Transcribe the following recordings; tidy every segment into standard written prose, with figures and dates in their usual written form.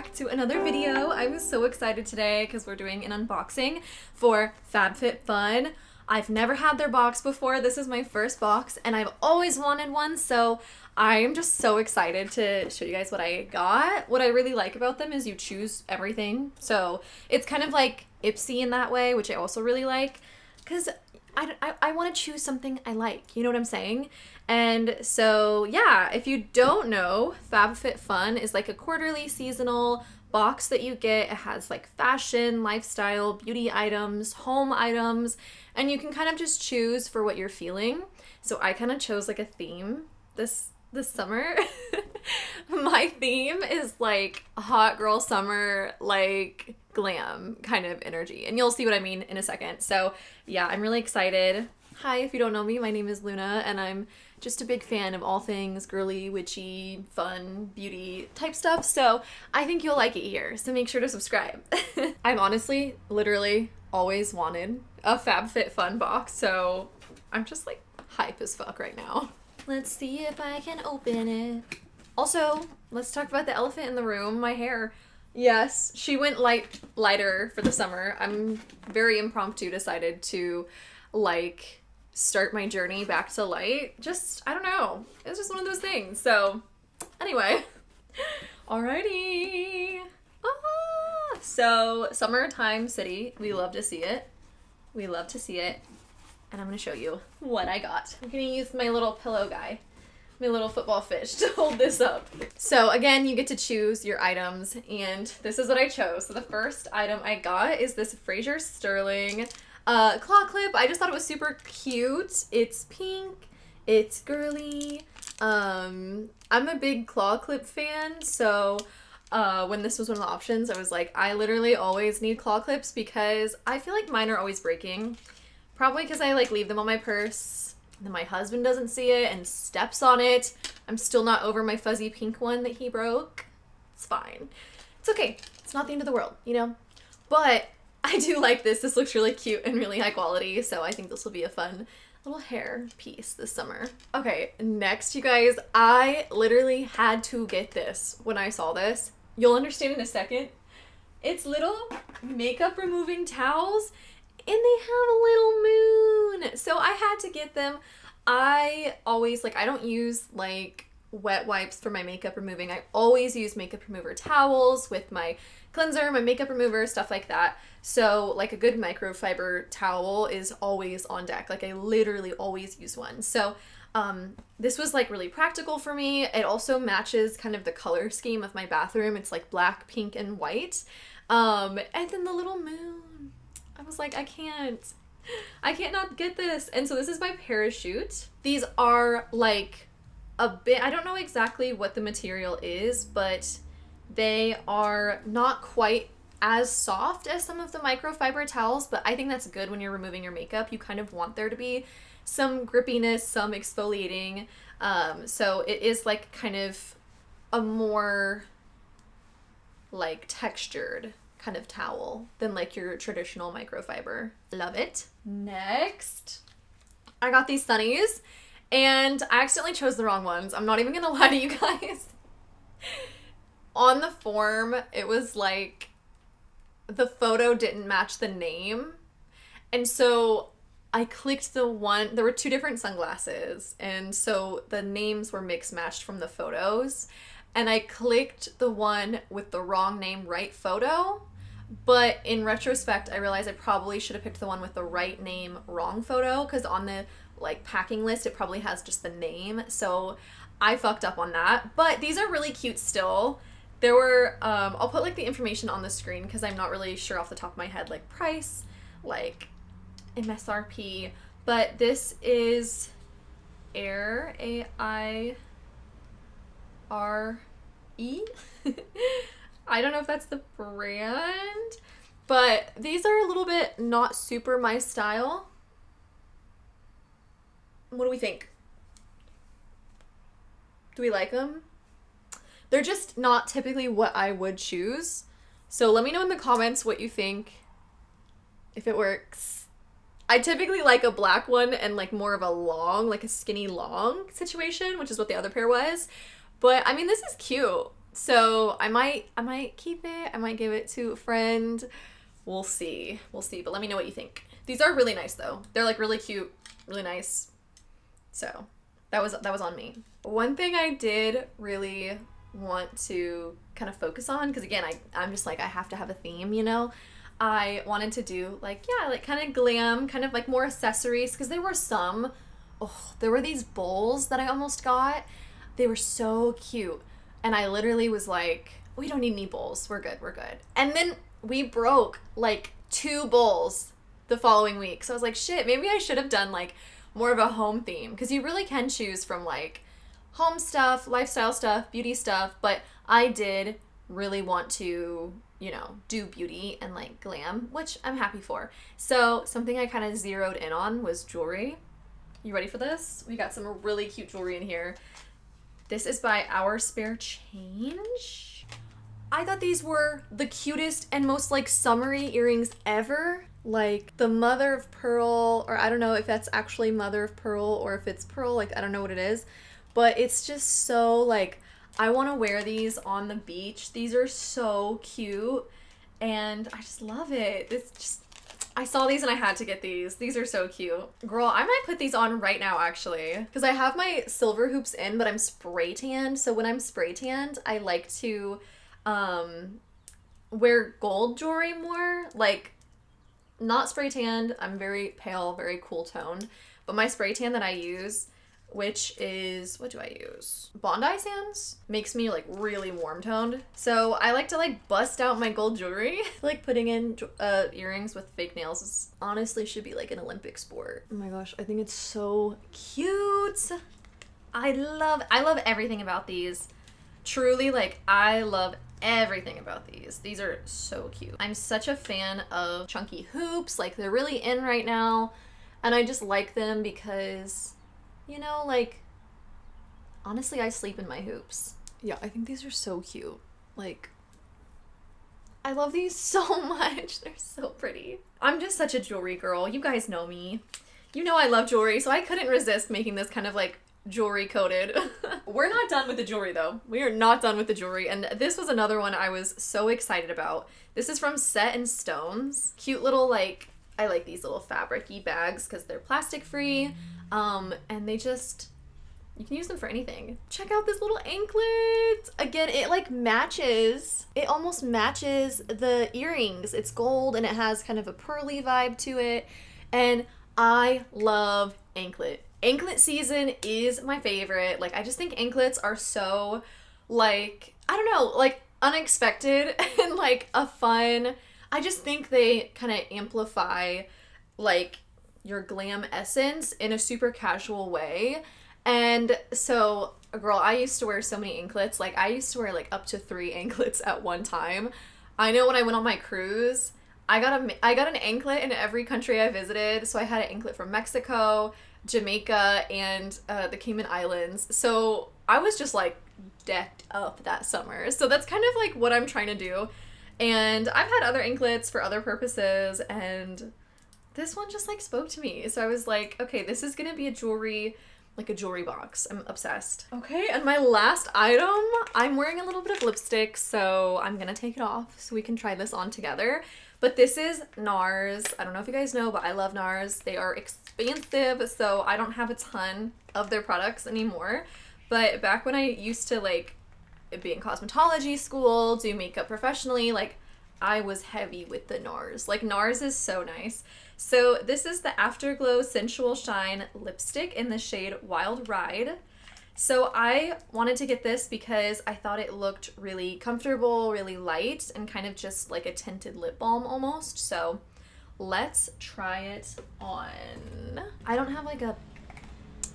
back to another video. I'm so excited today because we're doing an unboxing for FabFitFun. I've never had their box before. This is my first box and I've always wanted one, so I am just so excited to show you guys what I got. What I really like about them is you choose everything. So it's kind of like Ipsy in that way, which I also really like because I want to choose something I like. You know what I'm saying? And so, yeah, if you don't know, FabFitFun is like a quarterly seasonal box that you get. It has like fashion, lifestyle, beauty items, home items, and you can kind of just choose for what you're feeling. So I kind of chose like a theme this summer. My theme is like hot girl summer, like glam kind of energy, and you'll see what I mean in a second. So yeah, I'm really excited. Hi, if you don't know me, my name is Luna and I'm just a big fan of all things girly, witchy, fun, beauty type stuff, so I think you'll like it here, so make sure to subscribe. I've honestly literally always wanted a FabFitFun box, so I'm just like hype as fuck right now. Let's see if I can open it. Also, let's talk about the elephant in the room, my hair. Yes, she went lighter for the summer. I'm very impromptu decided to like start my journey back to light. Just, I don't know. It's just one of those things. So anyway, alrighty. So summertime city, we love to see it. We love to see it. And I'm gonna show you what I got. I'm gonna use my little pillow guy, my little football fish, to hold this up. So again, you get to choose your items, and this is what I chose. So the first item I got is this Frasier Sterling claw clip. I just thought it was super cute. It's pink, it's girly. I'm a big claw clip fan, so when this was one of the options, I was like, I literally always need claw clips because I feel like mine are always breaking. Probably because I like leave them on my purse, and then my husband doesn't see it and steps on it. I'm still not over my fuzzy pink one that he broke. It's fine. It's okay. It's not the end of the world, you know? But I do like this. This looks really cute and really high quality, so I think this will be a fun little hair piece this summer. Okay, next, you guys, I literally had to get this when I saw this. You'll understand in a second. It's little makeup removing towels, and they have a little moon. So I had to get them. I always, I don't use, wet wipes for my makeup removing. I always use makeup remover towels with my cleanser, my makeup remover, stuff like that. So, a good microfiber towel is always on deck. I literally always use one. So, this was, really practical for me. It also matches kind of the color scheme of my bathroom. It's, black, pink, and white. And then the little moon. I was like, I can't not get this. And so this is my parachute. These are a bit, I don't know exactly what the material is, but they are not quite as soft as some of the microfiber towels, but I think that's good when you're removing your makeup. You kind of want there to be some grippiness, some exfoliating. So it is kind of a more textured kind of towel than your traditional microfiber. Love it. Next, I got these sunnies, and I accidentally chose the wrong ones. I'm not even gonna lie to you guys. On the form, it was the photo didn't match the name, and so I clicked the one, there were two different sunglasses, and so the names were mix matched from the photos, and I clicked the one with the wrong name, right photo. But in retrospect, I realized I probably should have picked the one with the right name, wrong photo, because on the packing list, it probably has just the name. So I fucked up on that. But these are really cute still. There were, I'll put the information on the screen because I'm not really sure off the top of my head, price, MSRP. But this is Aire, A-I-R-E. I don't know if that's the brand, but these are a little bit not super my style. What do we think? Do we like them? They're just not typically what I would choose. So let me know in the comments what you think, if it works. I typically like a black one and more of a long, a skinny long situation, which is what the other pair was. But I mean, this is cute. So I might keep it. I might give it to a friend. We'll see. But let me know what you think. These are really nice though. They're like really cute, really nice. So that was on me. One thing I did really want to kind of focus on, because again, I'm just like, I have to have a theme, you know? I wanted to do like, yeah, like kind of glam, kind of like more accessories, because there were these bowls that I almost got. They were so cute. And I literally was like, we don't need any bowls. We're good. And then we broke like 2 bowls the following week. So I was like, shit, maybe I should have done like more of a home theme, because you really can choose from like home stuff, lifestyle stuff, beauty stuff. But I did really want to, you know, do beauty and like glam, which I'm happy for. So something I kind of zeroed in on was jewelry. You ready for this? We got some really cute jewelry in here. This is by Our Spare Change. I thought these were the cutest and most like summery earrings ever. Like the mother of pearl, or I don't know if that's actually mother of pearl or if it's pearl, like I don't know what it is. But it's just so like, I want to wear these on the beach. These are so cute and I just love it. It's just, I saw these and I had to get these. These are so cute. Girl, I might put these on right now actually, because I have my silver hoops in, but I'm spray tanned. So when I'm spray tanned, I like to wear gold jewelry more. Like, not spray tanned. I'm very pale, very cool toned. But my spray tan that I use, which is, what do I use? Bondi Sands? Makes me like really warm toned. So I like to like bust out my gold jewelry. Like putting in earrings with fake nails is honestly should be like an Olympic sport. Oh my gosh, I think it's so cute. I love everything about these. Truly, like, I love everything about these. These are so cute. I'm such a fan of chunky hoops. Like, they're really in right now. And I just like them because, you know, like, honestly, I sleep in my hoops. Yeah, I think these are so cute. Like, I love these so much. They're so pretty. I'm just such a jewelry girl. You guys know me. You know I love jewelry, so I couldn't resist making this kind of, like, jewelry coated. We're not done with the jewelry though. We are not done with the jewelry, and this was another one I was so excited about. This is from Set in Stones. Cute little, like, I like these little fabric-y bags because they're plastic free, and they just, you can use them for anything. Check out this little anklet. Again, it like matches, it almost matches the earrings. It's gold and it has kind of a pearly vibe to it, and I love anklet. Anklet season is my favorite. Like, I just think anklets are so, like, I don't know, like, unexpected and, like, a fun, I just think they kind of amplify, like, your glam essence in a super casual way. And so, girl, I used to wear so many anklets. Like, I used to wear, like, up to 3 anklets at one time. I know when I went on my cruise, I got an anklet in every country I visited. So I had an anklet from Mexico, Jamaica, and the Cayman Islands. So I was just like decked up that summer. So that's kind of like what I'm trying to do. And I've had other anklets for other purposes, and this one just like spoke to me. So I was like, okay, this is gonna be a jewelry box. I'm obsessed. Okay, and my last item, I'm wearing a little bit of lipstick, so I'm gonna take it off so we can try this on together. But this is NARS. I don't know if you guys know, but I love NARS. They are expensive, so I don't have a ton of their products anymore. But back when I used to like be in cosmetology school, do makeup professionally, like I was heavy with the NARS. Like NARS is so nice. So this is the Afterglow Sensual Shine lipstick in the shade Wild Ride. So I wanted to get this because I thought it looked really comfortable, really light, and kind of just like a tinted lip balm almost. So let's try it on. I don't have like a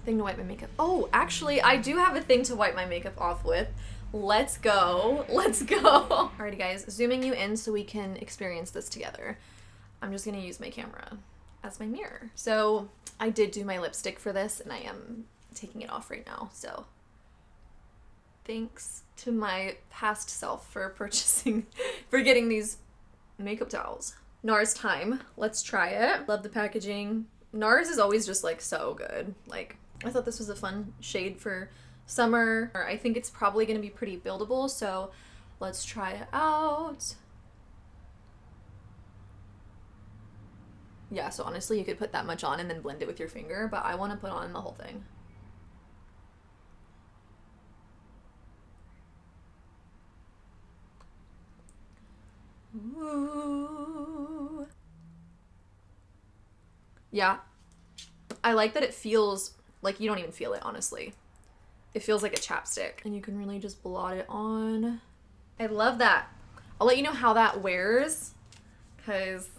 thing to wipe my makeup. Oh, actually, I do have a thing to wipe my makeup off with. Let's go. Let's go. Alrighty, guys, zooming you in so we can experience this together. I'm just gonna use my camera as my mirror. So I did do my lipstick for this, and I am taking it off right now. So thanks to my past self for getting these makeup towels. NARS time. Let's try it. Love the packaging. NARS is always just like so good. Like, I thought this was a fun shade for summer. I think it's probably going to be pretty buildable, so let's try it out. Yeah, so honestly, you could put that much on and then blend it with your finger, but I want to put on the whole thing. Ooh. Yeah, I like that it feels like you don't even feel it, honestly. It feels like a chapstick, and you can really just blot it on. I love that. I'll let you know how that wears, because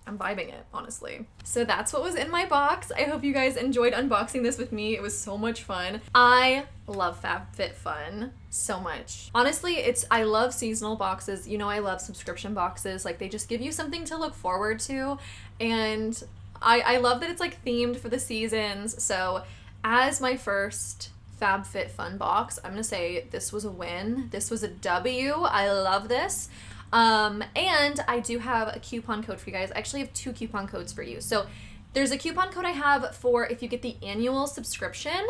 I'm vibing it, honestly. So that's what was in my box. I hope you guys enjoyed unboxing this with me. It was so much fun. I love FabFitFun so much. Honestly, I love seasonal boxes. You know, I love subscription boxes. Like, they just give you something to look forward to, and I love that it's like themed for the seasons. So as my first FabFitFun box, I'm gonna say this was a win. This was a W. I love this. And I do have a coupon code for you guys. I actually have 2 coupon codes for you. So there's a coupon code I have for if you get the annual subscription,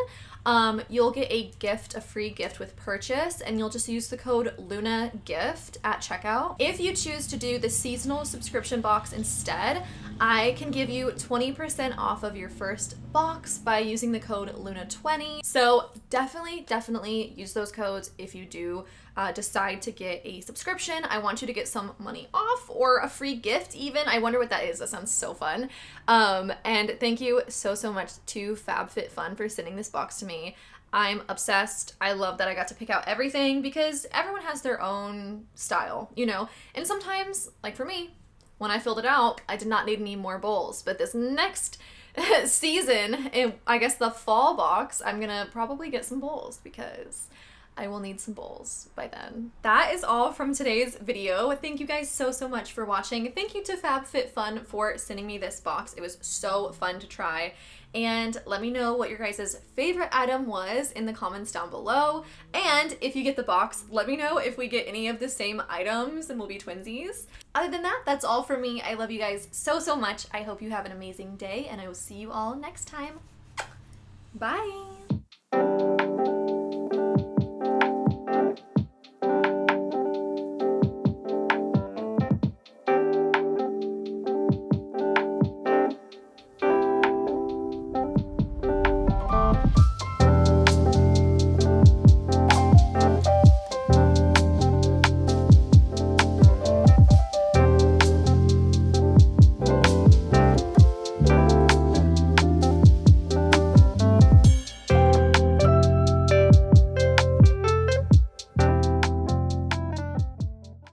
you'll get a free gift with purchase, and you'll just use the code LUNAGIFT at checkout. If you choose to do the seasonal subscription box instead, I can give you 20% off of your first box by using the code LUNA20. So definitely use those codes if you do decide to get a subscription. I want you to get some money off or a free gift even. I wonder what that is. That sounds so fun. And thank you so much to FabFitFun for sending this box to me. I'm obsessed. I love that I got to pick out everything because everyone has their own style, you know? And sometimes, like for me, when I filled it out, I did not need any more bowls. But this next season, I guess the fall box, I'm gonna probably get some bowls because I will need some bowls by then. That is all from today's video. Thank you guys so much for watching. Thank you to FabFitFun for sending me this box. It was so fun to try. And let me know what your guys' favorite item was in the comments down below. And if you get the box, let me know if we get any of the same items and we'll be twinsies. Other than that, that's all for me. I love you guys so much. I hope you have an amazing day, and I will see you all next time. Bye!